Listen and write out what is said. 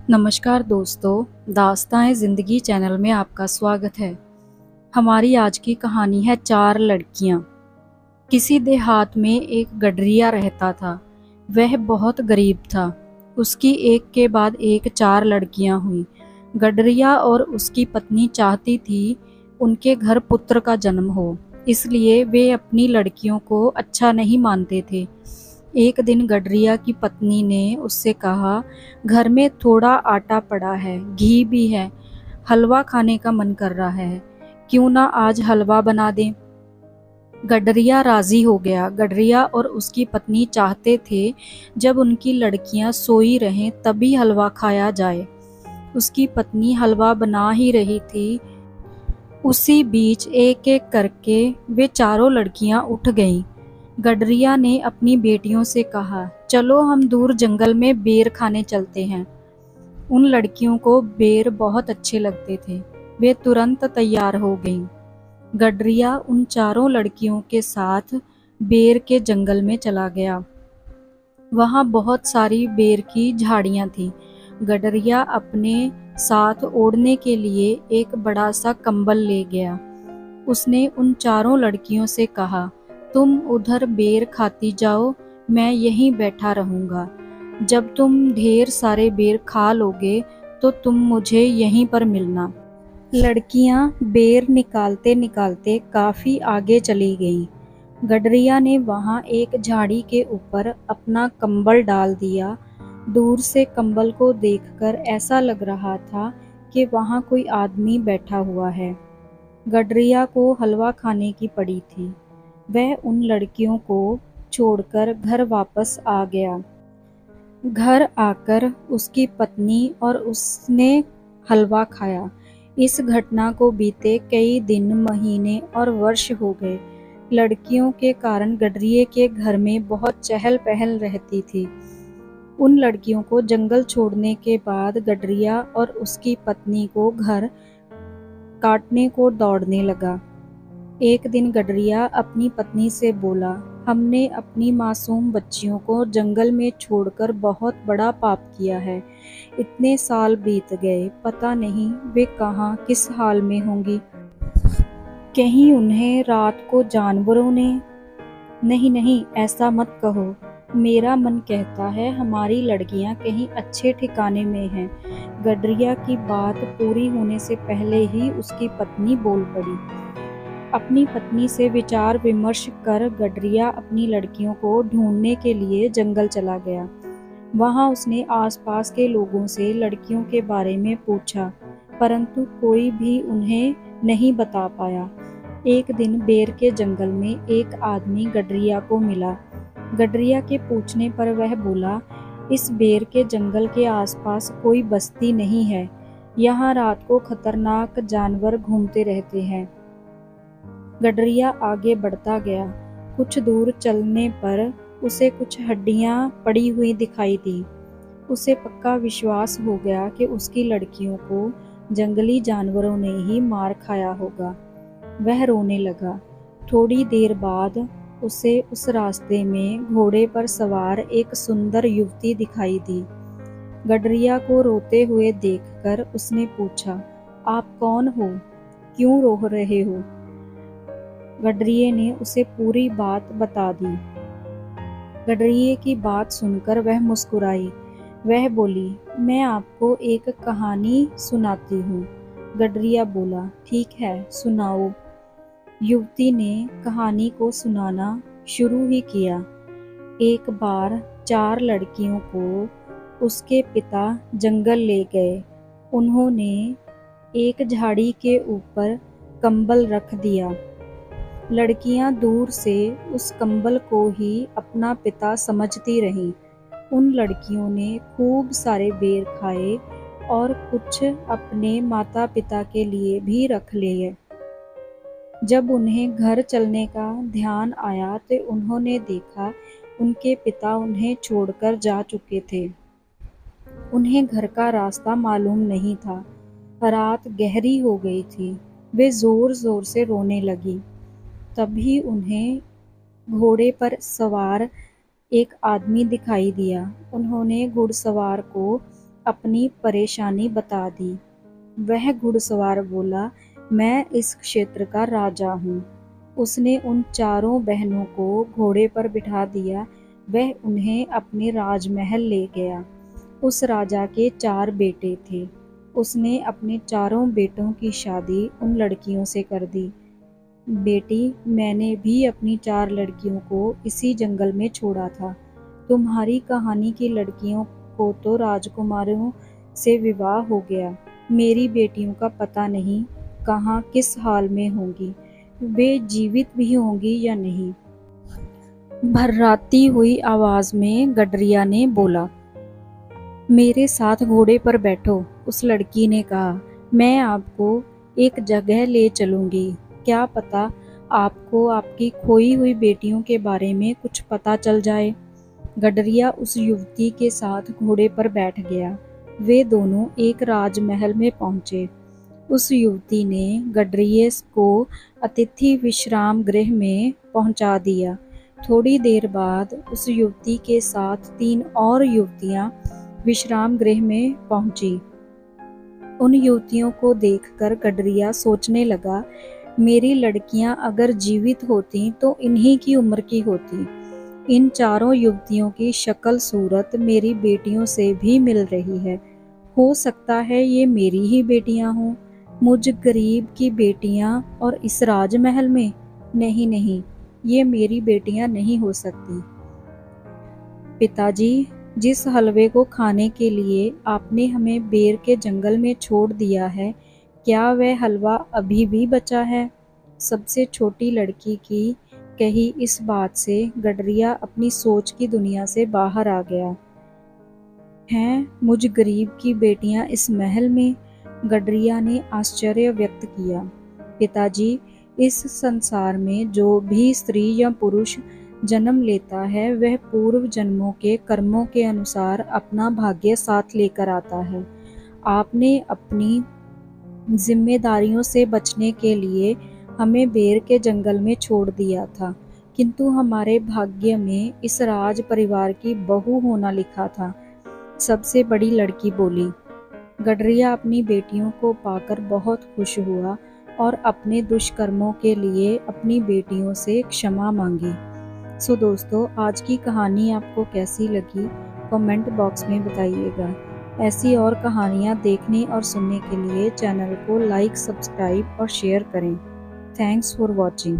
नमस्कार दोस्तों, दास्तान ज़िंदगी चैनल में आपका स्वागत है। हमारी आज की कहानी है 4 लड़कियाँ। किसी देहात में एक गडरिया रहता था। वह बहुत गरीब था। उसकी एक के बाद एक 4 लड़कियाँ हुईं। गडरिया और उसकी पत्नी चाहती थी उनके घर पुत्र का जन्म हो, इसलिए वे अपनी लड़कियों को अच्छा नहीं मानते थे। एक दिन गडरिया की पत्नी ने उससे कहा, घर में थोड़ा आटा पड़ा है, घी भी है, हलवा खाने का मन कर रहा है, क्यों ना आज हलवा बना दें। गडरिया राजी हो गया। गडरिया और उसकी पत्नी चाहते थे जब उनकी लड़कियां सोई रहें तभी हलवा खाया जाए। उसकी पत्नी हलवा बना ही रही थी, उसी बीच एक एक करके वे चारों लड़कियां उठ गईं। गडरिया ने अपनी बेटियों से कहा, चलो हम दूर जंगल में बेर खाने चलते हैं। उन लड़कियों को बेर बहुत अच्छे लगते थे। वे तुरंत तैयार हो गईं। गडरिया उन चारों लड़कियों के साथ बेर के जंगल में चला गया। वहाँ बहुत सारी बेर की झाड़ियाँ थीं। गडरिया अपने साथ ओढ़ने के लिए एक बड़ा सा कंबल ले गया। उसने उन चारों लड़कियों से कहा, तुम उधर बेर खाती जाओ, मैं यहीं बैठा रहूँगा। जब तुम ढेर सारे बेर खा लोगे तो तुम मुझे यहीं पर मिलना। लड़कियां बेर निकालते निकालते काफ़ी आगे चली गईं। गडरिया ने वहां एक झाड़ी के ऊपर अपना कंबल डाल दिया। दूर से कंबल को देखकर ऐसा लग रहा था कि वहां कोई आदमी बैठा हुआ है। गडरिया को हलवा खाने की पड़ी थी। वह उन लड़कियों को छोड़कर घर वापस आ गया। घर आकर उसकी पत्नी और उसने हलवा खाया। इस घटना को बीते कई दिन, महीने और वर्ष हो गए। लड़कियों के कारण गडरिये के घर में बहुत चहल पहल रहती थी। उन लड़कियों को जंगल छोड़ने के बाद गडरिया और उसकी पत्नी को घर काटने को दौड़ने लगा। एक दिन गडरिया अपनी पत्नी से बोला, हमने अपनी मासूम बच्चियों को जंगल में छोड़कर बहुत बड़ा पाप किया है। इतने साल बीत गए, पता नहीं वे कहाँ किस हाल में होंगी। कहीं उन्हें रात को जानवरों ने। नहीं नहीं, ऐसा मत कहो। मेरा मन कहता है हमारी लड़कियां कहीं अच्छे ठिकाने में हैं। गडरिया की बात पूरी होने से पहले ही उसकी पत्नी बोल पड़ी। अपनी पत्नी से विचार विमर्श कर गडरिया अपनी लड़कियों को ढूंढने के लिए जंगल चला गया। वहां उसने आसपास के लोगों से लड़कियों के बारे में पूछा, परंतु कोई भी उन्हें नहीं बता पाया। एक दिन बेर के जंगल में एक आदमी गडरिया को मिला। गडरिया के पूछने पर वह बोला, इस बेर के जंगल के आसपास कोई बस्ती नहीं है। यहाँ रात को खतरनाक जानवर घूमते रहते हैं। गडरिया आगे बढ़ता गया। कुछ दूर चलने पर उसे कुछ हड्डियां पड़ी हुई दिखाई दी। उसे पक्का विश्वास हो गया कि उसकी लड़कियों को जंगली जानवरों ने ही मार खाया होगा। वह रोने लगा। थोड़ी देर बाद उसे उस रास्ते में घोड़े पर सवार एक सुंदर युवती दिखाई दी। गडरिया को रोते हुए देखकर उसने पूछा, आप कौन हो? क्यों रो रहे हो? गडरिये ने उसे पूरी बात बता दी। गडरिये की बात सुनकर वह मुस्कुराई। वह बोली, मैं आपको एक कहानी सुनाती हूँ। गडरिया बोला, ठीक है, सुनाओ। युवती ने कहानी को सुनाना शुरू ही किया। एक बार 4 लड़कियों को उसके पिता जंगल ले गए। उन्होंने एक झाड़ी के ऊपर कंबल रख दिया। लड़कियां दूर से उस कंबल को ही अपना पिता समझती रहीं। उन लड़कियों ने खूब सारे बेर खाए और कुछ अपने माता पिता के लिए भी रख लिए। जब उन्हें घर चलने का ध्यान आया तो उन्होंने देखा उनके पिता उन्हें छोड़कर जा चुके थे। उन्हें घर का रास्ता मालूम नहीं था। रात गहरी हो गई थी। वे जोर जोर से रोने लगी। तभी उन्हें घोड़े पर सवार एक आदमी दिखाई दिया। उन्होंने घुड़सवार को अपनी परेशानी बता दी। वह घुड़सवार बोला, मैं इस क्षेत्र का राजा हूँ। उसने उन चारों बहनों को घोड़े पर बिठा दिया। वह उन्हें अपने राजमहल ले गया। उस राजा के 4 बेटे थे। उसने अपने चारों बेटों की शादी उन लड़कियों से कर दी। बेटी, मैंने भी अपनी 4 लड़कियों को इसी जंगल में छोड़ा था। तुम्हारी कहानी की लड़कियों को तो राजकुमारों से विवाह हो गया। मेरी बेटियों का पता नहीं कहाँ किस हाल में होंगी। वे जीवित भी होंगी या नहीं। भर्राती हुई आवाज में गडरिया ने बोला, मेरे साथ घोड़े पर बैठो। उस लड़की ने कहा, मैं आपको एक जगह ले चलूंगी। क्या पता आपको आपकी खोई हुई बेटियों के बारे में कुछ पता चल जाए। गडरिया उस युवती के साथ घोड़े पर बैठ गया। वे दोनों एक राजमहल में पहुंचे। उस युवती ने गडरिये को अतिथि विश्राम गृह में पहुंचा दिया। थोड़ी देर बाद उस युवती के साथ 3 और युवतियां विश्राम गृह में पहुंची। उन युवतियों को देखकर गडरिया सोचने लगा, मेरी लड़कियां अगर जीवित होती तो इन्हीं की उम्र की होती। इन चारों युवतियों की शक्ल सूरत मेरी बेटियों से भी मिल रही है। हो सकता है ये मेरी ही बेटियां हों। मुझ गरीब की बेटियां और इस राजमहल में? नहीं नहीं, ये मेरी बेटियां नहीं हो सकती। पिताजी, जिस हलवे को खाने के लिए आपने हमें बेर के जंगल में छोड़ दिया है, क्या वह हलवा अभी भी बचा है? सबसे छोटी लड़की की कही इस बात से गडरिया अपनी सोच की दुनिया से बाहर आ गया। हैं, मुझ गरीब की बेटियां इस महल में? गडरिया ने आश्चर्य व्यक्त किया। पिताजी, इस संसार में जो भी स्त्री या पुरुष जन्म लेता है वह पूर्व जन्मों के कर्मों के अनुसार अपना भाग्य साथ लेकर आता है। आपने अपनी जिम्मेदारियों से बचने के लिए हमें बेर के जंगल में छोड़ दिया था, किंतु हमारे भाग्य में इस राज परिवार की बहू होना लिखा था। सबसे बड़ी लड़की बोली। गडरिया अपनी बेटियों को पाकर बहुत खुश हुआ और अपने दुष्कर्मों के लिए अपनी बेटियों से क्षमा मांगी। सो दोस्तों, आज की कहानी आपको कैसी लगी कमेंट बॉक्स में बताइएगा। ऐसी और कहानियाँ देखने और सुनने के लिए चैनल को लाइक, सब्सक्राइब और शेयर करें। Thanks for watching.